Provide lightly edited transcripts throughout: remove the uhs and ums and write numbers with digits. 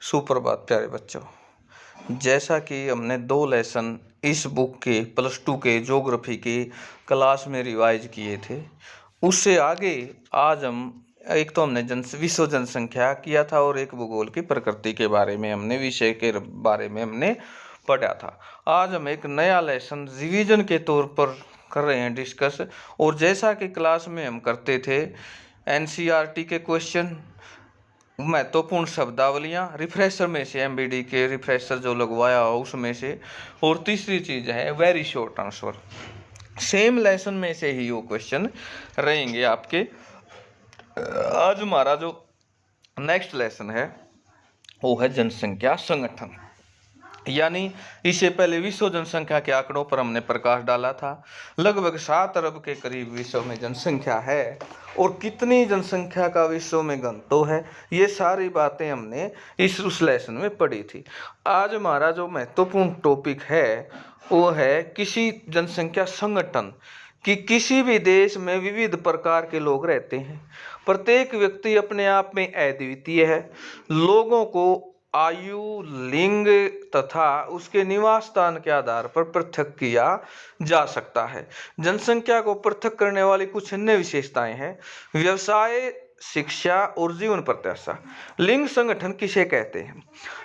सुप्रभात प्यारे बच्चों। जैसा कि हमने 2 लेसन इस बुक के +2 के ज्योग्राफी के क्लास में रिवाइज किए थे, उससे आगे आज हम एक तो हमने विश्व जनसंख्या किया था और एक भूगोल की प्रकृति के बारे में हमने विषय के बारे में हमने पढ़ा था। आज हम एक नया लेसन रिवीजन के तौर पर कर रहे हैं डिस्कस। और जैसा कि क्लास में हम करते थे एनसीईआरटी के क्वेश्चन, महत्वपूर्ण शब्दावलियाँ, रिफ्रेशर में से एमबीडी के रिफ्रेशर जो लगवाया हो उसमें से, और तीसरी चीज़ है very short answer. Same lesson में से ही वो क्वेश्चन रहेंगे आपके। आज हमारा जो नेक्स्ट लेसन है वो है जनसंख्या संगठन। यानी इससे पहले विश्व जनसंख्या के आंकड़ों पर हमने प्रकाश डाला था। लगभग 7 अरब के करीब विश्व में जनसंख्या है, और कितनी जनसंख्या का विश्व में घनत्व है, ये सारी बातें हमने उस लेसन में पढ़ी थी। आज हमारा जो महत्वपूर्ण टॉपिक है वो है किसी जनसंख्या संगठन कि किसी भी देश में विविध प्रकार के लोग रहते हैं। प्रत्येक व्यक्ति अपने आप में अद्वितीय है। लोगों को आयु, लिंग तथा उसके निवास स्थान के आधार पर पृथक किया जा सकता है। जनसंख्या को पृथक करने वाली कुछ अन्य विशेषताएं हैं: व्यवसाय, शिक्षा और जीवन प्रत्याशा। लिंग संगठन किसे कहते हैं?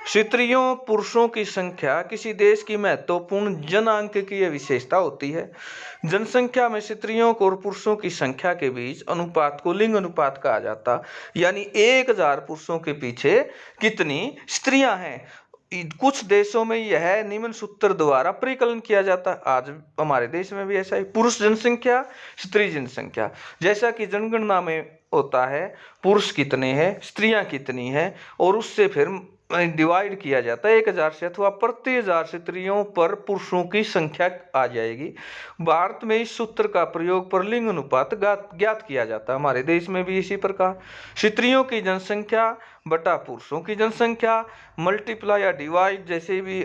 स्त्रियों पुरुषों की संख्या किसी देश की महत्वपूर्ण जनांकीय विशेषता होती है। जनसंख्या में स्त्रियों और पुरुषों की संख्या के बीच अनुपात को लिंग अनुपात कहा जाता, यानी 1000 पुरुषों के पीछे कितनी स्त्रियां हैं। कुछ देशों में यह निम्न सूत्र द्वारा परिकलन किया जाता है। आज हमारे देश में भी ऐसा है। पुरुष जनसंख्या, स्त्री जनसंख्या, जैसा कि जनगणना में होता है पुरुष कितने हैं, स्त्रियां कितनी हैं, और उससे फिर डिवाइड किया जाता है 1000 से, अथवा प्रति 1000 स्त्रियों पर पुरुषों की संख्या आ जाएगी। भारत में इस सूत्र का प्रयोग पर लिंग अनुपात ज्ञात किया जाता है। हमारे देश में भी इसी प्रकार स्त्रियों की जनसंख्या बटा पुरुषों की जनसंख्या मल्टीप्लाई या डिवाइड, जैसे भी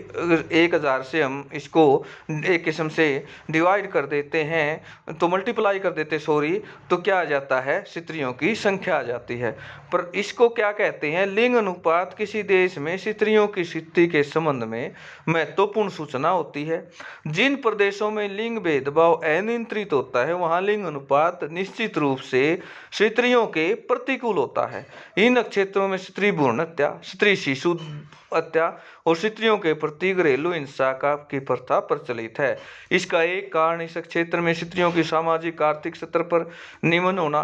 1000 से हम इसको एक किस्म से डिवाइड कर देते हैं तो मल्टीप्लाई कर देते तो क्या आ जाता है? स्त्रियों की संख्या आ जाती है। पर इसको क्या कहते हैं? लिंग अनुपात किसी देश में स्त्रियों की स्थिति के संबंध में महत्वपूर्ण सूचना होती है। जिन प्रदेशों में लिंग भेदभाव अनियंत्रित होता है वहां लिंग अनुपात निश्चित रूप से स्त्रियों के प्रतिकूल होता है। इन क्षेत्रों में स्त्री भ्रूण हत्या, स्त्री शिशु हत्या और स्त्रियों के प्रति घरेलू हिंसा की प्रथा प्रचलित है। इसका एक कारण इस क्षेत्र में स्त्रियों की सामाजिक आर्थिक स्तर पर निम्न होना।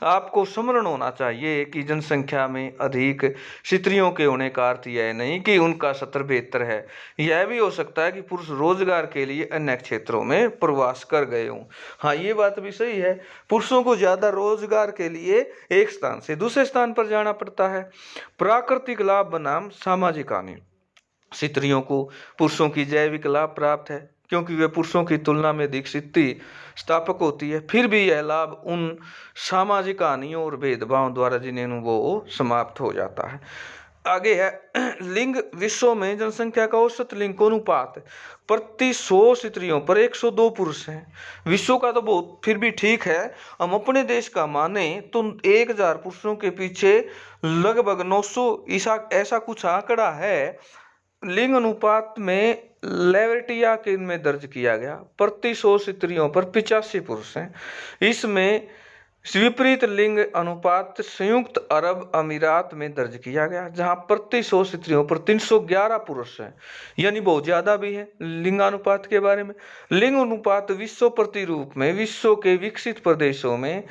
आपको स्मरण होना चाहिए कि जनसंख्या में अधिक स्त्रियों के होने का अर्थ यह नहीं कि उनका स्तर बेहतर है। यह भी हो सकता है कि पुरुष रोजगार के लिए अन्य क्षेत्रों में प्रवास कर गए हों। हाँ, ये बात भी सही है, पुरुषों को ज्यादा रोजगार के लिए एक स्थान से दूसरे स्थान पर जाना पड़ता है। प्राकृतिक लाभ बनाम सामाजिक हानि। स्त्रियों को पुरुषों की जैविक लाभ प्राप्त है क्योंकि वे पुरुषों की तुलना में अधिक स्थापक होती है। फिर भी यह लाभ उन सामाजिक हानियों और भेदभाव द्वारा जिन्हें वो समाप्त हो जाता है। आगे है लिंग। विश्व में जनसंख्या का औसत लिंग अनुपात प्रति 100 स्त्रियों पर 102 पुरुष हैं। विश्व का तो बहुत फिर भी ठीक है। हम अपने देश का माने तो 1000 पुरुषों के पीछे लगभग 900 ऐसा कुछ आंकड़ा है। लिंग अनुपात में लेवेटिया के में दर्ज किया गया प्रति 100 स्त्रियों पर 85 पुरुष हैं। इसमें विपरीत लिंग अनुपात संयुक्त अरब अमीरात में दर्ज किया गया जहां प्रति 100 स्त्रियों पर 311 पुरुष हैं, यानी बहुत ज्यादा भी है लिंगानुपात के बारे में। लिंग अनुपात विश्व प्रतिरूप में विश्व के विकसित प्रदेशों में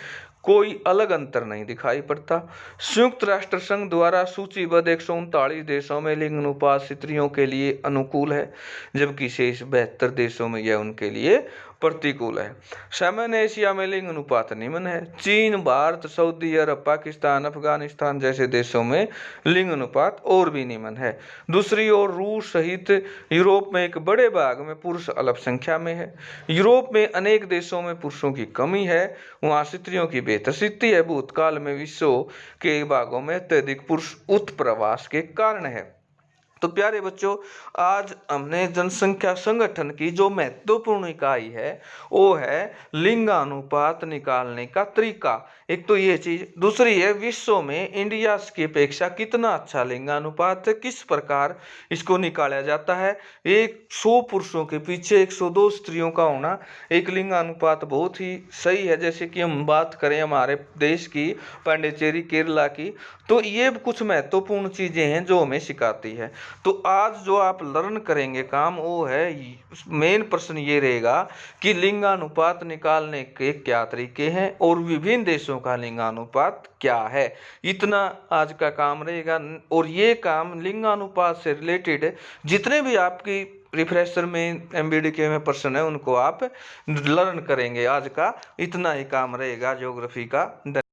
कोई अलग अंतर नहीं दिखाई पड़ता। संयुक्त राष्ट्र संघ द्वारा सूचीबद्ध 139 देशों में लिंग अनुपात स्त्रियों के लिए अनुकूल है, जबकि शेष 72 देशों में यह उनके लिए प्रतिकूल है। सामान्य एशिया में लिंग अनुपात निम्न है। चीन, भारत, सऊदी अरब, पाकिस्तान, अफगानिस्तान जैसे देशों में लिंग अनुपात और भी निम्न है। दूसरी ओर रूस सहित यूरोप में एक बड़े भाग में पुरुष अल्पसंख्या में है। यूरोप में अनेक देशों में पुरुषों की कमी है, वहां स्त्रियों की बेहतर स्थिति है। भूतकाल में विश्व के भागों में अत्यधिक पुरुष उत्प्रवास के कारण है। तो प्यारे बच्चों, आज हमने जनसंख्या संगठन की जो महत्वपूर्ण इकाई है वो है लिंगानुपात निकालने का तरीका। एक तो ये चीज, दूसरी है विश्व में इंडिया की अपेक्षा कितना अच्छा लिंगानुपात है, किस प्रकार इसको निकाला जाता है। एक 100 पुरुषों के पीछे 102 स्त्रियों का होना एक लिंगानुपात बहुत ही सही है। जैसे कि हम बात करें हमारे देश की, पांडिचेरी केरला की, तो ये कुछ महत्वपूर्ण चीजें हैं जो हमें सिखाती है। तो आज जो आप लर्न करेंगे काम वो है, मेन प्रश्न ये रहेगा कि लिंगानुपात निकालने के क्या तरीके हैं और विभिन्न देशों का लिंगानुपात क्या है। इतना आज का काम रहेगा। और ये काम लिंगानुपात से रिलेटेड जितने भी आपकी रिफ्रेशर में एमबीडीके में प्रश्न है उनको आप लर्न करेंगे। आज का इतना ही काम रहेगा ज्योग्राफी का।